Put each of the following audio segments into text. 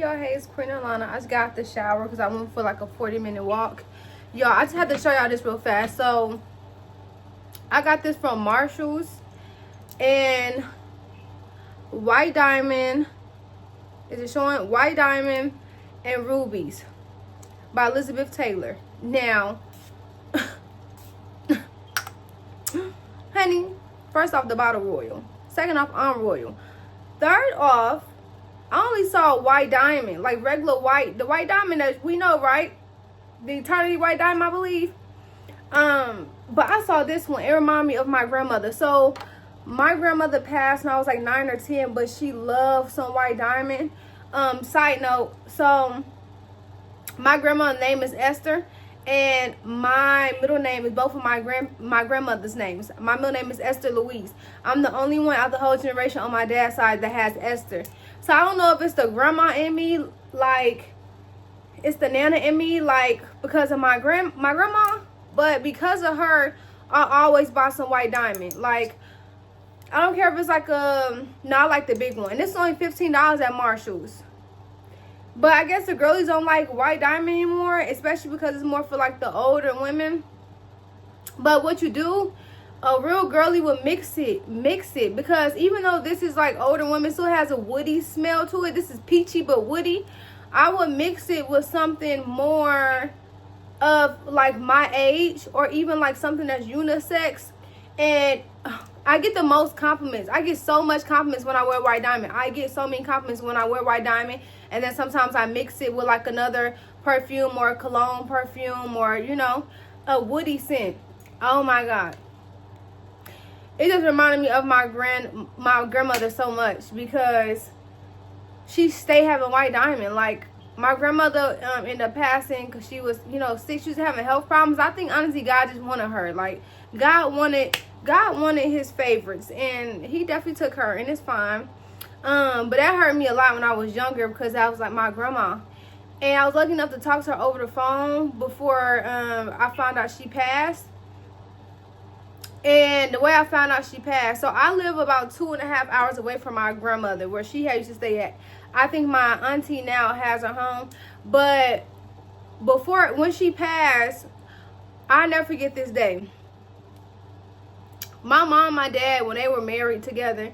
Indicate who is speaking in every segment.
Speaker 1: y'all? Hey, it's Queen Alana. I just got out the shower because I went for like a 40-minute walk. Y'all, I just had to show y'all this real fast. So I got this from Marshall's and White Diamond. Is it showing? White Diamond and Rubies by Elizabeth Taylor. Now, honey, first off, the bottle royal. Second off, I'm royal. Third off, I only saw White Diamond, like regular white. The White Diamond that we know, right? The Eternity White Diamond, I believe. But I saw this one. It reminded me of my grandmother. So my grandmother passed when I was like 9 or 10, but she loved some White Diamond. Side note, so my grandma's name is Esther, and my middle name is both of my grandmother's names. My middle name is Esther Louise. I'm the only one out of the whole generation on my dad's side that has Esther. So I don't know if it's the grandma in me, like it's the nana in me, like because of my grandma, but because of her, I always buy some White Diamond. Like I don't care if it's like no, I like the big one. And it's only $15 at Marshall's. But I guess the girlies don't like White Diamond anymore, especially because it's more for like the older women. But what you do, a real girly would mix it, because even though this is like older women, still has a woody smell to it. This is peachy but woody. I would mix it with something more of like my age, or even like something that's unisex, and I get the most compliments. I get so much compliments when I wear White Diamond. I get so many compliments when I wear White Diamond. And then sometimes I mix it with like another perfume or a cologne perfume, or, you know, a woody scent. Oh my God. It just reminded me of my grandmother so much, because she stayed having White Diamond. Like my grandmother ended up passing because she was, you know, sick. She was having health problems. I think honestly God just wanted her. Like God wanted his favorites, and he definitely took her, and it's fine. But that hurt me a lot when I was younger, because I was like my grandma, and I was lucky enough to talk to her over the phone before I found out she passed. And the way I found out she passed, so I live about 2.5 hours away from my grandmother, where she used to stay at. I think my auntie now has her home, but when she passed, I'll never forget this day. My mom and my dad, when they were married together,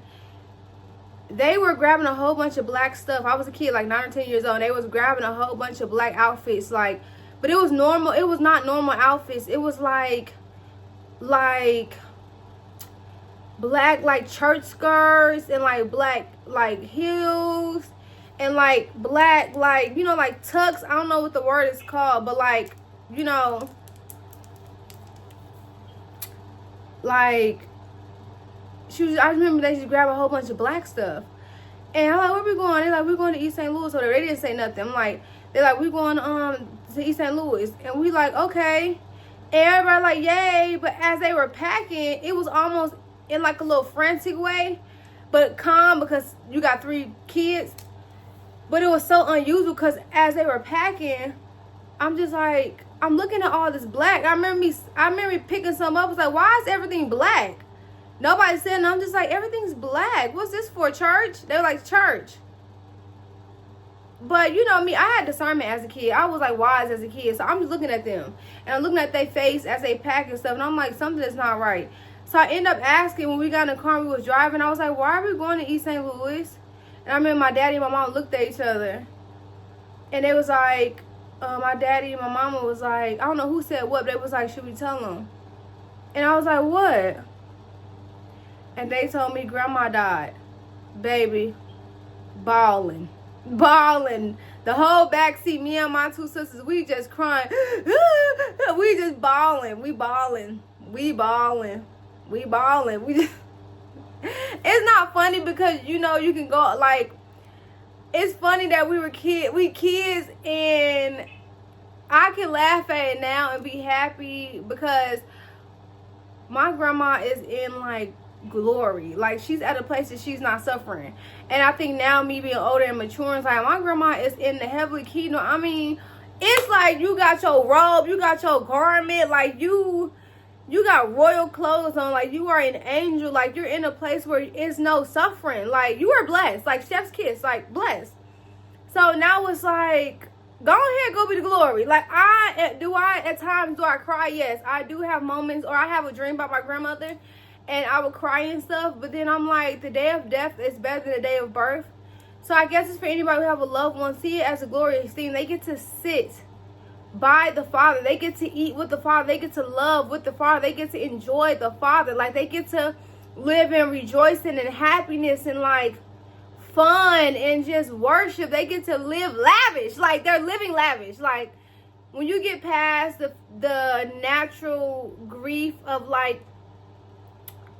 Speaker 1: they were grabbing a whole bunch of black stuff. I was a kid, like 9 or 10 years old. And they was grabbing a whole bunch of black outfits, like, but it was normal. It was not normal outfits. It was like black, like church skirts, and like black, like heels, and like black, like, you know, like tux. I don't know what the word is called, but like, you know, like I remember they just grabbed a whole bunch of black stuff. And I'm like, where we going? They're like, we're going to East St. Louis. So they didn't say nothing. I'm like, they're like, we're going to East St. Louis. And we like, okay. And everybody like, yay. But as they were packing, it was almost in like a little frantic way, but calm, because you got 3 kids. But it was so unusual, because as they were packing, I'm just like, I'm looking at all this black. I remember picking some up. I was like, why is everything black? Nobody said, and I'm just like, everything's black. What's this for, church? They were like, church. But you know me, I had discernment as a kid. I was like wise as a kid. So I'm just looking at them, and I'm looking at their face as they pack and stuff. And I'm like, something is not right. So I end up asking, when we got in the car and we was driving, I was like, why are we going to East St. Louis? And I remember my daddy and my mom looked at each other, and they was like, my daddy and my mama was like, I don't know who said what, but they was like, should we tell them? And I was like, what? And they told me grandma died. Baby, bawling. The whole backseat, me and my 2 sisters, we just crying. We just bawling. We just, it's not funny, because you know, you can go like, it's funny that we kids, and I can laugh at it now and be happy, because my grandma is in like glory. Like she's at a place that she's not suffering. And I think now, me being older and maturing, like my grandma is in the heavenly kingdom. I mean, it's like you got your robe, you got your garment, like you got royal clothes on, like you are an angel, like you're in a place where it's no suffering. Like you are blessed, like chef's kiss, like blessed. So now it's like, go ahead, go be the glory. Like, at times, do I cry? Yes. I do have moments, or I have a dream about my grandmother, and I would cry and stuff. But then I'm like, the day of death is better than the day of birth. So I guess it's for anybody who have a loved one, see it as a glorious thing. They get to sit by the Father. They get to eat with the Father. They get to love with the Father. They get to enjoy the Father. Like, they get to live in rejoicing and happiness and, like, fun and just worship. They get to live lavish. Like, they're living lavish. Like, when you get past the natural grief of, like,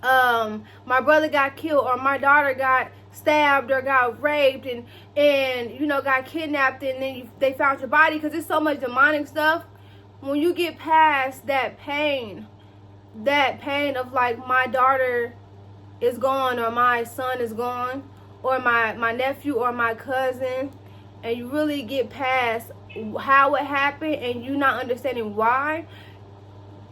Speaker 1: my brother got killed, or my daughter got stabbed, or got raped, and you know, got kidnapped, and then they found your body, because there's so much demonic stuff. When you get past that pain of, like, my daughter is gone, or my son is gone, or my nephew or my cousin, and you really get past how it happened, and you not understanding why,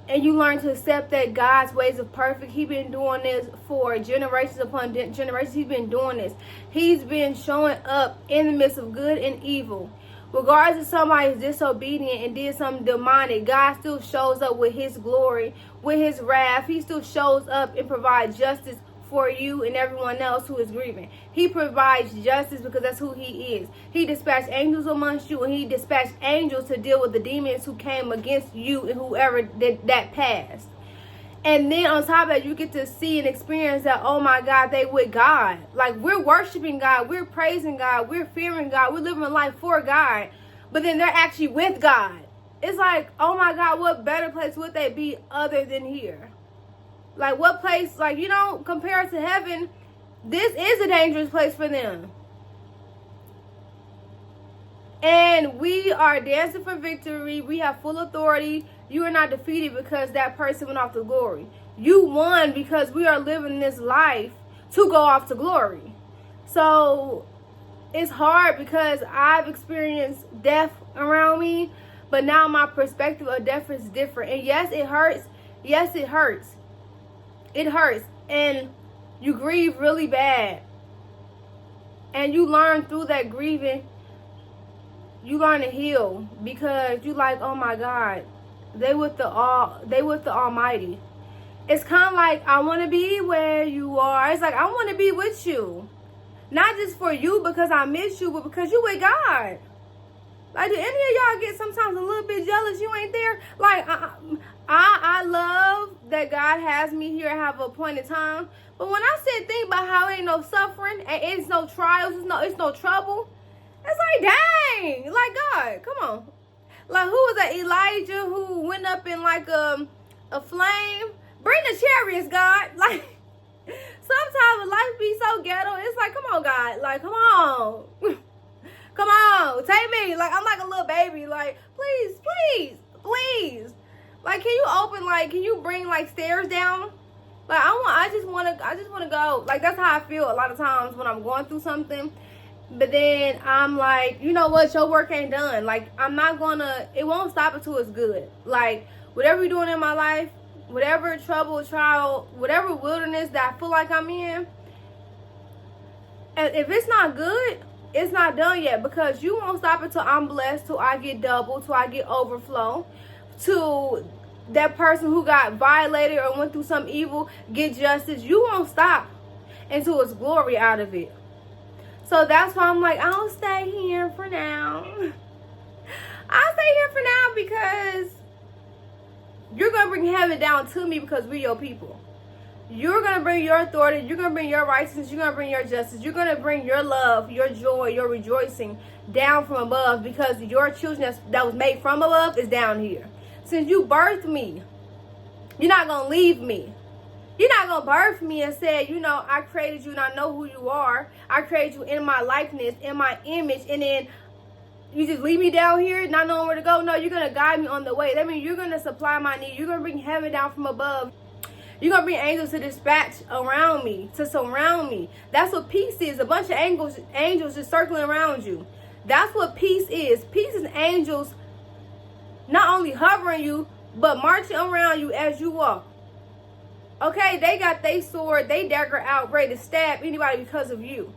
Speaker 1: and you learn to accept that God's ways are perfect. He's been doing this for generations upon generations. He's been doing this. He's been showing up in the midst of good and evil. Regardless if somebody is disobedient and did something demonic, God still shows up with his glory, with his wrath. He still shows up and provides justice for you and everyone else who is grieving. He provides justice because that's who he is. He dispatched angels amongst you, and he dispatched angels to deal with the demons who came against you and whoever that passed. And then on top of that, you get to see and experience that, oh my God, they with God. Like, we're worshiping God, we're praising God, we're fearing God, we're living a life for God, but then they're actually with God. It's like, oh my God, what better place would they be other than here? Like, what place, like, you know, compared to heaven, this is a dangerous place for them. And we are dancing for victory. We have full authority. You are not defeated because that person went off to glory. You won because we are living this life to go off to glory. So it's hard because I've experienced death around me, but now my perspective of death is different. And yes, it hurts. Yes, it hurts. It hurts, and you grieve really bad, and you learn through that grieving, you learn to heal, because you like, oh my God, they with the Almighty. It's kind of like, I want to be where you are. It's like, I want to be with you, not just for you because I miss you, but because you with God. Like, do any of y'all get sometimes a little bit jealous you ain't there? Like, I love that God has me here at have a appointed time. But when I sit and think about how ain't no suffering, and it's no trials, it's no trouble, it's like, dang, like, God, come on. Like, who was that Elijah who went up in like a flame? Bring the chariots, God. Like, sometimes life be so ghetto. It's like, come on, God. Like, come on. Come on, take me. Like, I'm like a little baby. Like, please, please, please. Like, can you bring like stairs down? Like, I just want to go. Like, that's how I feel a lot of times when I'm going through something. But then I'm like, you know what? Your work ain't done. Like, it won't stop until it's good. Like, whatever you're doing in my life, whatever trouble, trial, whatever wilderness that I feel like I'm in, and if it's not good, it's not done yet, because you won't stop until I'm blessed, till I get double, till I get overflow, till that person who got violated or went through some evil get justice. You won't stop until it's glory out of it. So that's why I'm like, I'll stay here for now. I'll stay here for now because you're going to bring heaven down to me, because we're your people. You're going to bring your authority. You're going to bring your righteousness. You're going to bring your justice. You're going to bring your love, your joy, your rejoicing down from above, because your children that was made from above is down here. Since you birthed me, you're not going to leave me. You're not going to birth me and say, you know, I created you and I know who you are. I created you in my likeness, in my image, and then you just leave me down here not knowing where to go. No, you're going to guide me on the way. That means you're going to supply my need. You're going to bring heaven down from above. You're going to bring angels to dispatch around me, to surround me. That's what peace is. A bunch of angels just circling around you. That's what peace is. Peace is angels not only hovering you, but marching around you as you walk. Okay, they got their sword, they dagger out, ready to stab anybody because of you.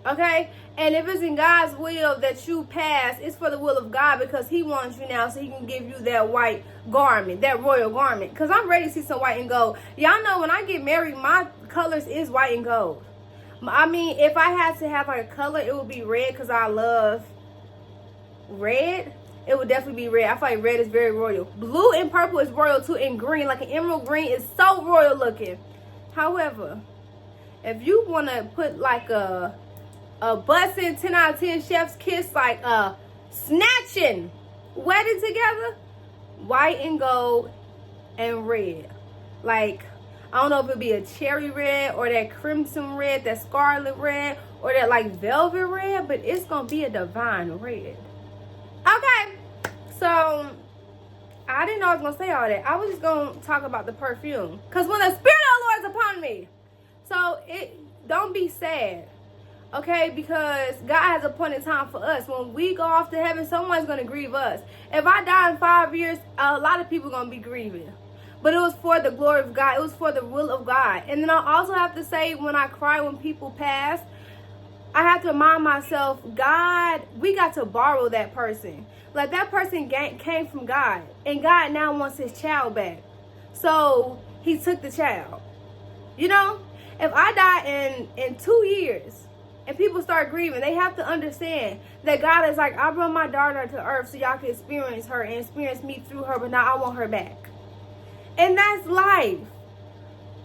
Speaker 1: Okay? And if it's in God's will that you pass, it's for the will of God, because he wants you now so he can give you that white garment, that royal garment. Because I'm ready to see some white and gold. Y'all know when I get married, my colors is white and gold. I mean, if I had to have like a color, it would be red, because I love red. It would definitely be red. I feel like red is very royal. Blue and purple is royal too, and green, like an emerald green, is so royal looking. However, if you want to put like a bussin' 10 out of 10 chef's kiss, like a snatching wedding together, white and gold and red. Like, I don't know if it'd be a cherry red or that crimson red, that scarlet red, or that like velvet red, but it's gonna be a divine red. Okay, so I didn't know I was gonna say all that. I was just gonna talk about the perfume, because when the Spirit of the Lord is upon me, so don't be sad, okay? Because God has appointed time for us. When we go off to heaven, someone's gonna grieve us. If I die in 5 years, a lot of people gonna be grieving. But it was for the glory of God. It was for the will of God. And then I also have to say, when I cry when people pass, I have to remind myself, God, we got to borrow that person. Like, that person came from God. And God now wants his child back. So he took the child. You know? If I die in 2 years and people start grieving, they have to understand that God is like, I brought my daughter to earth so y'all can experience her and experience me through her, but now I want her back. And that's life.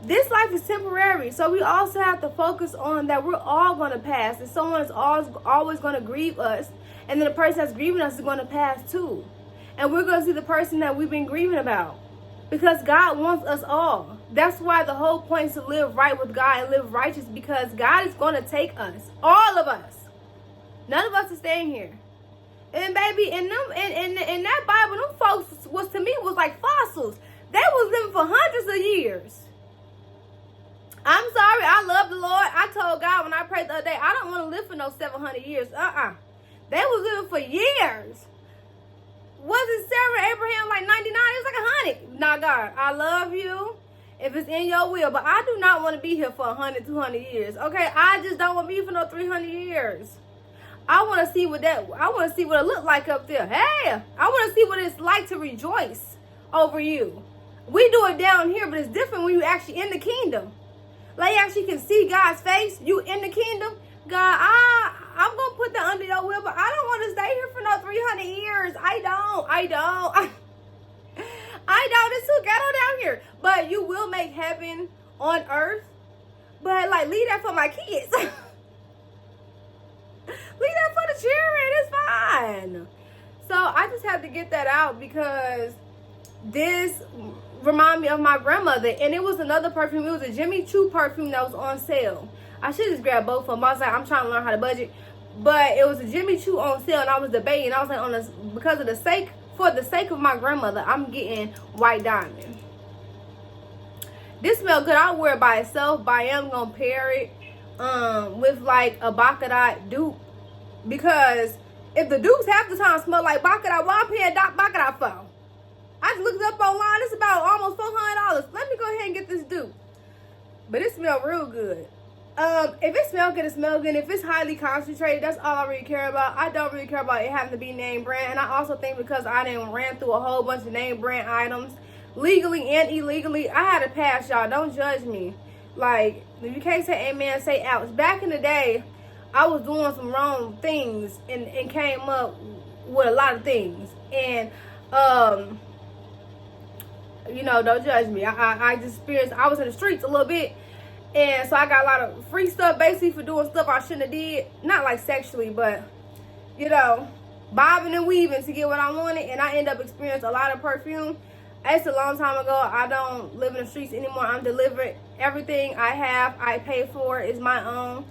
Speaker 1: This life is temporary. So we also have to focus on that we're all going to pass. And someone is always going to grieve us. And then the person that's grieving us is going to pass too. And we're going to see the person that we've been grieving about. Because God wants us all. That's why the whole point is to live right with God and live righteous. Because God is going to take us. All of us. None of us is staying here. And baby, in that Bible, them folks was, to me, was like fossils. They was living for hundreds of years. I'm sorry, I love the Lord. I told God when I prayed the other day, I don't want to live for no 700 years. They was living for years. Wasn't Sarah and Abraham like 99? It was like 100. Nah, God, I love you if it's in your will, but I do not want to be here for 100, 200 years. Okay, I just don't want to be here for no 300 years. I want to see what it looked like up there. Hey, I want to see what it's like to rejoice over you. We do it down here, but it's different when you actually in the kingdom. Like, you actually can see God's face. You in the kingdom. God, I'm going to put that under your will, but I don't want to stay here for no 300 years. I don't. It's too ghetto down here. But you will make heaven on earth. But, like, leave that for my kids. Leave that for the children. It's fine. So, I just have to get that out because this remind me of my grandmother, and it was another perfume. It was a Jimmy Choo perfume that was on sale. I should just grab both of them. I was like, I'm trying to learn how to budget, but it was a Jimmy Choo on sale, and I was debating. I was like, for the sake of my grandmother, I'm getting White Diamond. This smells good. I'll wear it by itself, but I am gonna pair it with like a Baccarat dupe, because if the dupes half the time smell like Baccarat, why I'm paying Baccarat for? I just looked it up online. It's about almost $400. Let me go ahead and get this dupe. But it smells real good. If it smells good, it smells good. If it's highly concentrated, that's all I really care about. I don't really care about it having to be name brand. And I also think because I didn't ran through a whole bunch of name brand items, legally and illegally, I had to pass, y'all. Don't judge me. Like, if you can't say amen, say ouch. Back in the day, I was doing some wrong things and came up with a lot of things. And, you know, don't judge me. I just experienced, I was in the streets a little bit, and so I got a lot of free stuff basically for doing stuff I shouldn't have did. Not like sexually, but, you know, bobbing and weaving to get what I wanted, and I end up experiencing a lot of perfume. It's a long time ago. I don't live in the streets anymore. I'm delivered. Everything I have, I pay for, is my own.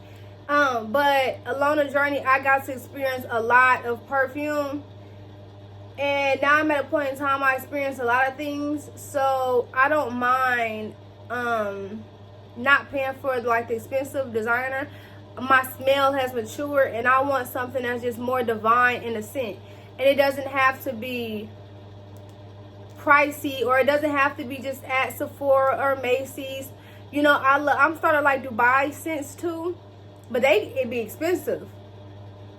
Speaker 1: But along the journey, I got to experience a lot of perfume. And now I'm at a point in time I experience a lot of things, so I don't mind not paying for like the expensive designer. My smell has matured, and I want something that's just more divine in a scent. And it doesn't have to be pricey, or it doesn't have to be just at Sephora or Macy's. You know, I'm starting to like Dubai scents too. but it be expensive.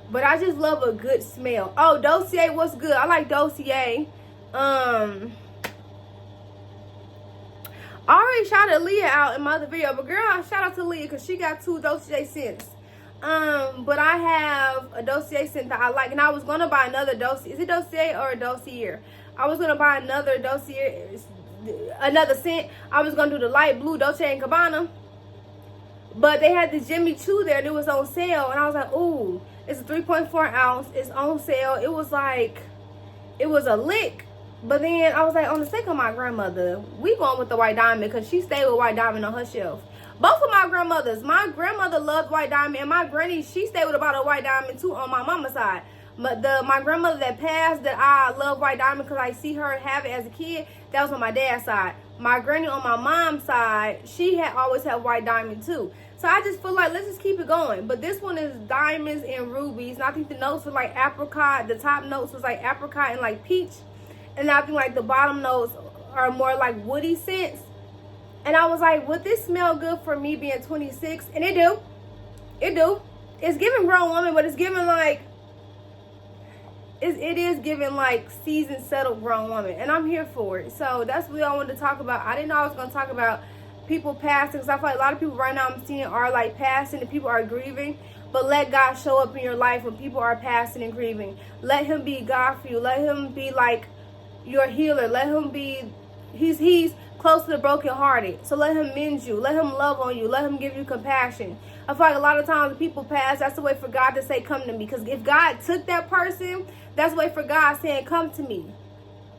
Speaker 1: But I just love a good smell. Oh, Dossier, what's good? I like Dossier. I already shouted Leah out in my other video, but girl, shout out to Leah because she got 2 Dossier scents. But I have a Dossier scent that I like, and I was gonna buy another Dossier. Is it Dossier or a Dossier? I was gonna buy another Dossier, another scent. I was gonna do the light blue Dolce & Gabbana, but they had the Jimmy Choo there, and it was on sale, and I was like, ooh, it's a 3.4 ounce. It's on sale. It was like, it was a lick. But then I was like, on the sake of my grandmother, we going with the White Diamond because she stayed with White Diamond on her shelf. Both of my grandmothers. My grandmother loved White Diamond, and my granny, she stayed with a bottle of White Diamond too on my mama's side. But my grandmother that passed, that I love White Diamond because I see her have it as a kid, that was on my dad's side. My granny on my mom's side, she had always had White Diamond too. So I just feel like, let's just keep it going. But this one is diamonds and rubies. And I think the notes were like apricot. The top notes was like apricot and like peach. And I think like the bottom notes are more like woody scents. And I was like, would this smell good for me being 26? And it do. It do. It's giving grown woman, but it's giving like, it is giving like seasoned, settled grown woman. And I'm here for it. So that's what I wanted to talk about. I didn't know I was going to talk about people passing, because I feel like a lot of people right now I'm seeing are like passing and people are grieving. But let God show up in your life when people are passing and grieving. Let him be God for you. Let him be like your healer. Let him be, he's close to the brokenhearted. So let him mend you. Let him love on you. Let him give you compassion. I feel like a lot of times when people pass, that's the way for God to say, come to me. Because if God took that person, that's the way for God saying, come to me.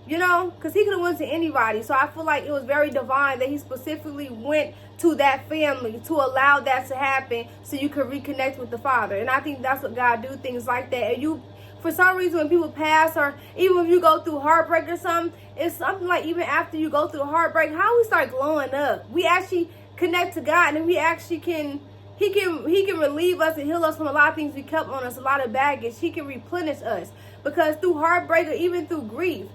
Speaker 1: You know, because he could have went to anybody. So I feel like it was very divine that he specifically went to that family to allow that to happen so you could reconnect with the Father. And I think that's what God do, things like that. And you, for some reason, when people pass, or even if you go through heartbreak or something, it's something like even after you go through heartbreak, how we start glowing up. We actually connect to God, and we actually can, he can relieve us and heal us from a lot of things we kept on us, a lot of baggage. He can replenish us. Because through heartbreak or even through grief,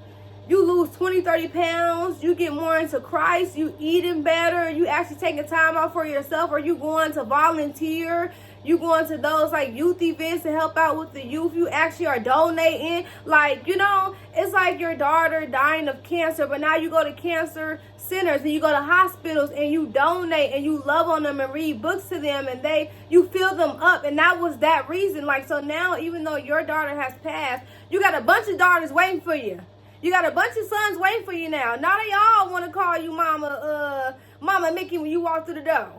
Speaker 1: you lose 20, 30 pounds, you get more into Christ, you eating better, you actually taking time out for yourself, or you going to volunteer, you going to those like youth events to help out with the youth, you actually are donating. Like, you know, it's like your daughter dying of cancer, but now you go to cancer centers and you go to hospitals and you donate and you love on them and read books to them, and you fill them up. And that was that reason. Like, so now even though your daughter has passed, you got a bunch of daughters waiting for you. You got a bunch of sons waiting for you now. Now they all want to call you Mama Mickey when you walk through the door.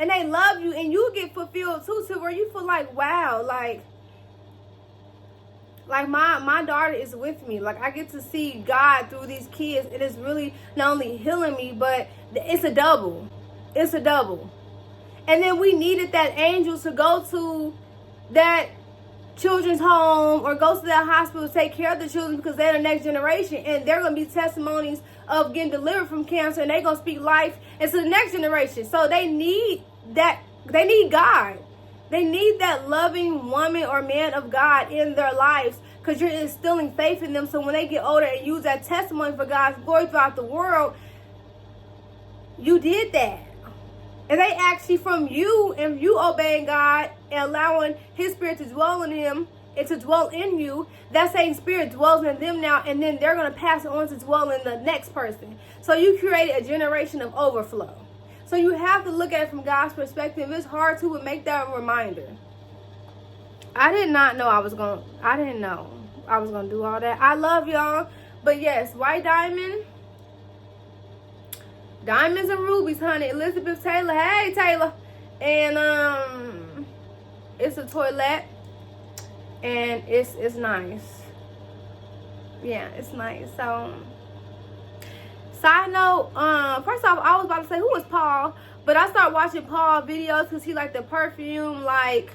Speaker 1: And they love you, and you get fulfilled too, to where you feel like, wow, like my daughter is with me. Like, I get to see God through these kids. It is really not only healing me, but it's a double. It's a double. And then we needed that angel to go to that children's home or go to that hospital to take care of the children, because they're the next generation, and they're going to be testimonies of getting delivered from cancer, and they're going to speak life into the next generation. So they need that. They need God. They need that loving woman or man of God in their lives, because you're instilling faith in them. So when they get older and use that testimony for God's glory throughout the world, you did that. And they actually, from you and you obeying God and allowing his spirit to dwell in them and to dwell in you, that same spirit dwells in them now, and then they're going to pass it on to dwell in the next person. So you created a generation of overflow. So you have to look at it from God's perspective. It's hard to, but make that a reminder. I did not know I didn't know I was going to do all that. I love y'all. But yes, White Diamond. Diamonds and rubies, honey. Elizabeth Taylor. Hey, Taylor. And it's a toilet, and it's nice. Yeah, it's nice. So, side note, first off, I was about to say, who was Paul? But I started watching Paul videos because he like the perfume, like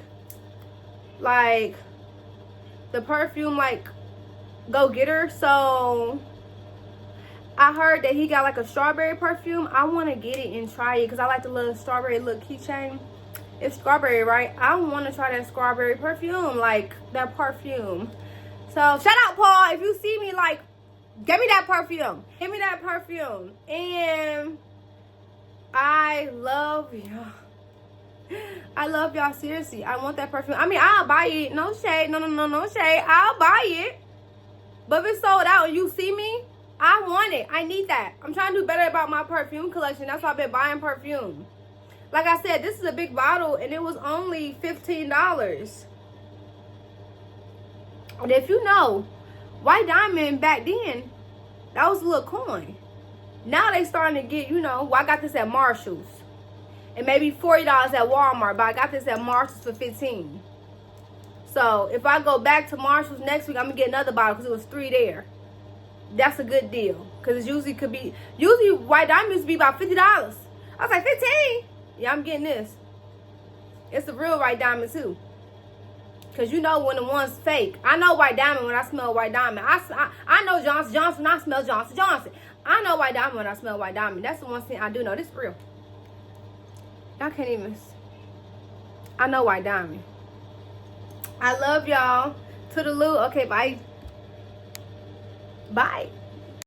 Speaker 1: the perfume, like go-getter. So I heard that he got like a strawberry perfume. I want to get it and try it because I like the little strawberry little keychain. It's strawberry, right? I want to try that strawberry perfume, like that perfume. So shout out, Paul. If you see me, like, give me that perfume. Give me that perfume. And I love you. I love y'all, seriously. I want that perfume. I mean, I'll buy it. No shade. No shade. I'll buy it. But if it's sold out and you see me, I want it. I need that. I'm trying to do better about my perfume collection. That's why I've been buying perfume. Like I said, this is a big bottle and it was only $15. And if you know, white diamond back then, that was a little coin. Now they starting to get, you know, well, I got this at Marshall's. And maybe $40 at Walmart, but I got this at Marshall's for $15. So if I go back to Marshall's next week, I'm gonna get another bottle because it was 3 there. That's a good deal. Because it usually white diamond used to be about $50. I was like, 15? Yeah, I'm getting this. It's a real white diamond too. Because you know when the one's fake. I know white diamond when I smell white diamond. I know Johnson Johnson when I smell Johnson Johnson. I know white diamond when I smell white diamond. That's the one thing I do know. This is real. Y'all can't even. I know white diamond. I love y'all. Toodaloo. Okay, bye. Bye.